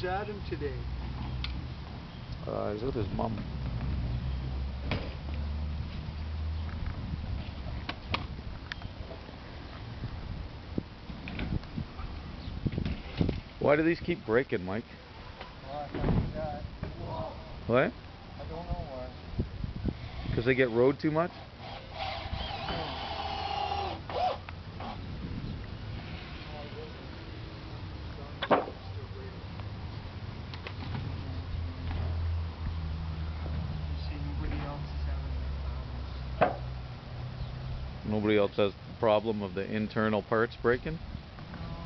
Where's Adam today? He's with his mom. Why do these keep breaking, Mike? Well, I found that. What? I don't know why. Because they get rode too much? Nobody else has the problem of the internal parts breaking? No,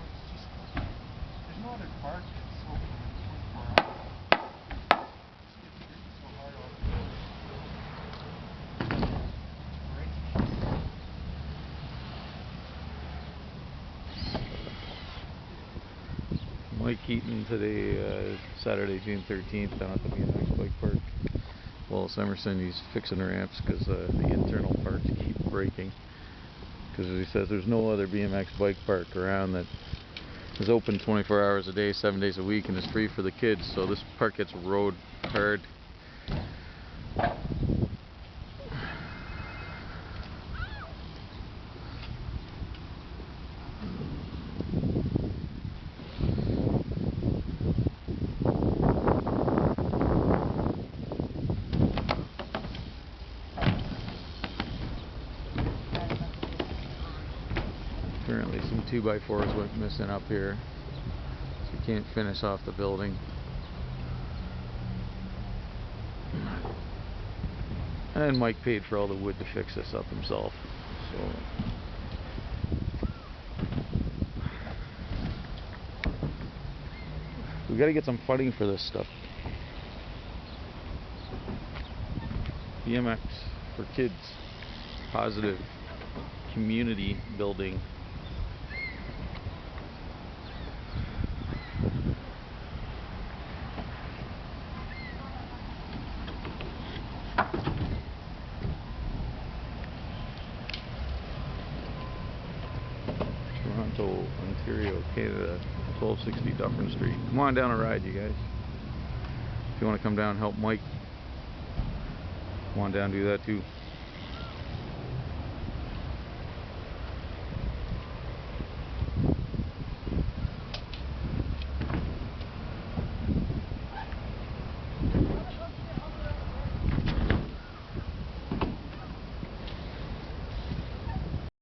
it's just, there's no other parts. It's open 24 hours. It gets breaking so hard all the time. Mike Keaton today, Saturday, June 13th, down at the BMX bike park. Wallace Emerson, he's fixing ramps because the internal parts keep breaking. Because as he says, there's no other BMX bike park around that is open 24 hours a day, 7 days a week, and is free for the kids. So this park gets rode hard. Apparently some 2x4s went missing up here, so you can't finish off the building. And Mike paid for all the wood to fix this up himself, so we gotta get some funding for this stuff. BMX for kids, positive community building. Toronto, Ontario, Canada, 1260 Dufferin Street. Come on down a ride, you guys. If you want to come down and help Mike, come on down and do that too.